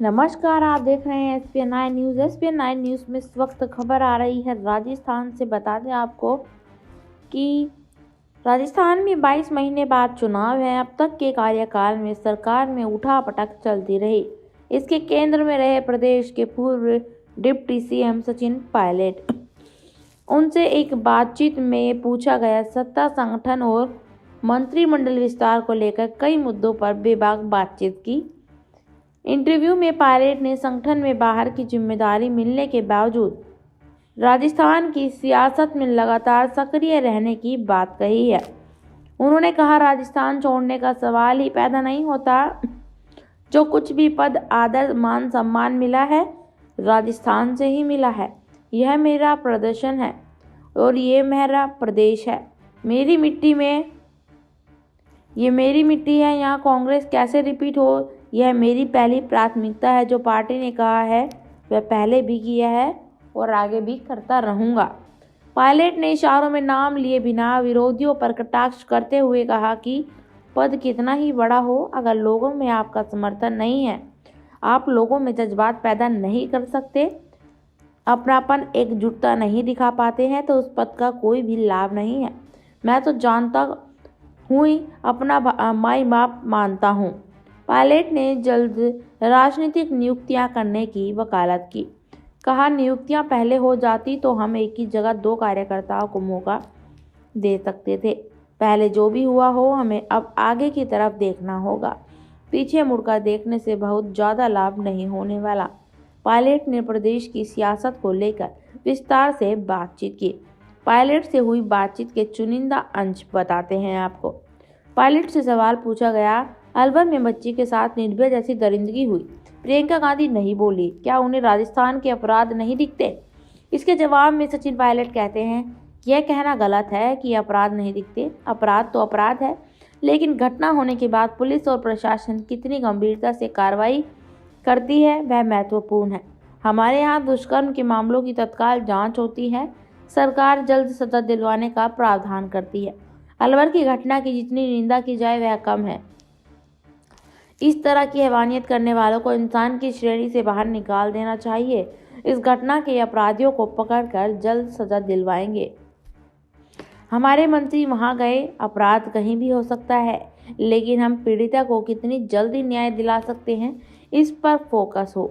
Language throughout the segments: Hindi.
नमस्कार, आप देख रहे हैं SPN9 न्यूज़। SPN9 न्यूज़ में इस वक्त खबर आ रही है राजस्थान से। बता दें आपको कि राजस्थान में 22 महीने बाद चुनाव है। अब तक के कार्यकाल में सरकार में उठापटक चलती रही। इसके केंद्र में रहे प्रदेश के पूर्व डिप्टी CM सचिन पायलट। उनसे एक बातचीत में पूछा गया सत्ता संगठन और मंत्रिमंडल विस्तार को लेकर कई मुद्दों पर बेबाक बातचीत की। इंटरव्यू में पायलट ने संगठन में बाहर की जिम्मेदारी मिलने के बावजूद राजस्थान की सियासत में लगातार सक्रिय रहने की बात कही है। उन्होंने कहा, राजस्थान छोड़ने का सवाल ही पैदा नहीं होता। जो कुछ भी पद, आदर, मान सम्मान मिला है, राजस्थान से ही मिला है। यह मेरा प्रदर्शन है और ये मेरा प्रदेश है। मेरी मिट्टी में ये मेरी मिट्टी है। यहाँ कांग्रेस कैसे रिपीट हो, यह मेरी पहली प्राथमिकता है। जो पार्टी ने कहा है वह पहले भी किया है और आगे भी करता रहूँगा। पायलट ने इशारों में नाम लिए बिना विरोधियों पर कटाक्ष करते हुए कहा कि पद कितना ही बड़ा हो, अगर लोगों में आपका समर्थन नहीं है, आप लोगों में जज्बात पैदा नहीं कर सकते, अपनापन, एकजुटता नहीं दिखा पाते हैं, तो उस पद का कोई भी लाभ नहीं है। मैं तो जानता हूँ ही अपना माई बाप मानता हूँ। पायलट ने जल्द राजनीतिक नियुक्तियां करने की वकालत की। कहा, नियुक्तियां पहले हो जाती तो हम एक ही जगह 2 कार्यकर्ताओं को मौका दे सकते थे। पहले जो भी हुआ हो, हमें अब आगे की तरफ देखना होगा। पीछे मुड़कर देखने से बहुत ज़्यादा लाभ नहीं होने वाला। पायलट ने प्रदेश की सियासत को लेकर विस्तार से बातचीत की। पायलट से हुई बातचीत के चुनिंदा अंश बताते हैं आपको। पायलट से सवाल पूछा गया, अलवर में बच्ची के साथ निर्भया जैसी दरिंदगी हुई, प्रियंका गांधी नहीं बोली, क्या उन्हें राजस्थान के अपराध नहीं दिखते? इसके जवाब में सचिन पायलट कहते हैं, यह कहना गलत है कि अपराध नहीं दिखते। अपराध तो अपराध है, लेकिन घटना होने के बाद पुलिस और प्रशासन कितनी गंभीरता से कार्रवाई करती है, वह महत्वपूर्ण है। हमारे यहाँ दुष्कर्म के मामलों की तत्काल जाँच होती है। सरकार जल्द सजा दिलवाने का प्रावधान करती है। अलवर की घटना की जितनी निंदा की जाए वह कम है। इस तरह की हैवानियत करने वालों को इंसान की श्रेणी से बाहर निकाल देना चाहिए। इस घटना के अपराधियों को पकड़कर जल्द सजा दिलवाएंगे। हमारे मंत्री वहां गए, अपराध कहीं भी हो सकता है, लेकिन हम पीड़िता को कितनी जल्दी न्याय दिला सकते हैं, इस पर फोकस हो।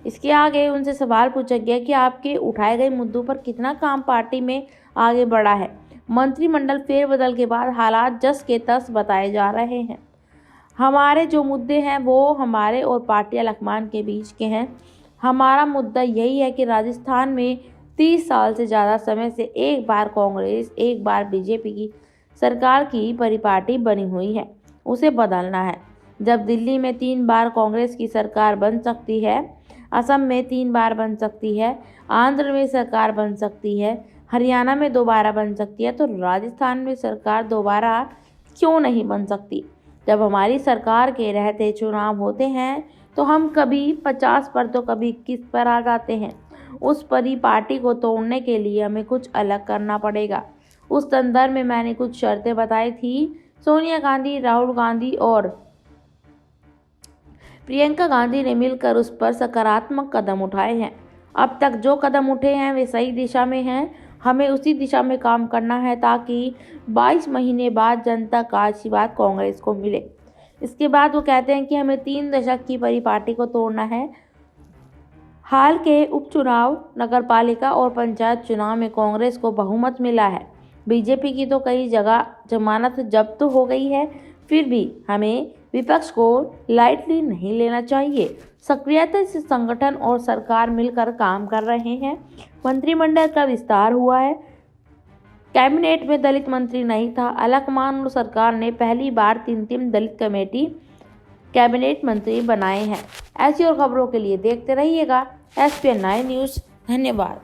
इसके आगे उनसे सवाल पूछा गया कि आपके उठाए गए मुद्दों पर कितना काम पार्टी में आगे बढ़ा है। मंत्रिमंडल फेरबदल के बाद हालात जस के तस बताए जा रहे हैं। हमारे जो मुद्दे हैं वो हमारे और पार्टी आलाकमान के बीच के हैं। हमारा मुद्दा यही है कि राजस्थान में 30 साल से ज़्यादा समय से एक बार कांग्रेस, एक बार बीजेपी की सरकार की परिपाटी बनी हुई है, उसे बदलना है। जब दिल्ली में 3 बार कांग्रेस की सरकार बन सकती है, असम में 3 बार बन सकती है, आंध्र में सरकार बन सकती है, हरियाणा में दोबारा बन सकती है, तो राजस्थान में सरकार दोबारा क्यों नहीं बन सकती? जब हमारी सरकार के रहते चुनाव होते हैं तो हम कभी 50 पर तो कभी 21 पर आ जाते हैं। उस परी पार्टी को तोड़ने के लिए हमें कुछ अलग करना पड़ेगा। उस संदर्भ में मैंने कुछ शर्तें बताई थी। सोनिया गांधी, राहुल गांधी और प्रियंका गांधी ने मिलकर उस पर सकारात्मक कदम उठाए हैं। अब तक जो कदम उठे हैं वे सही दिशा में हैं। हमें उसी दिशा में काम करना है ताकि 22 महीने बाद जनता का आशीर्वाद कांग्रेस को मिले। इसके बाद वो कहते हैं कि हमें 3 दशक की परिपाटी को तोड़ना है। हाल के उपचुनाव, नगरपालिका और पंचायत चुनाव में कांग्रेस को बहुमत मिला है। बीजेपी की तो कई जगह जमानत जब्त हो गई है। फिर भी हमें विपक्ष को लाइटली नहीं लेना चाहिए। सक्रियता से संगठन और सरकार मिलकर काम कर रहे हैं। मंत्रिमंडल का विस्तार हुआ है। कैबिनेट में दलित मंत्री नहीं था। आलाकमान सरकार ने पहली बार 3 दलित कमेटी कैबिनेट मंत्री बनाए हैं। ऐसी और खबरों के लिए देखते रहिएगा SPN9 न्यूज़। धन्यवाद।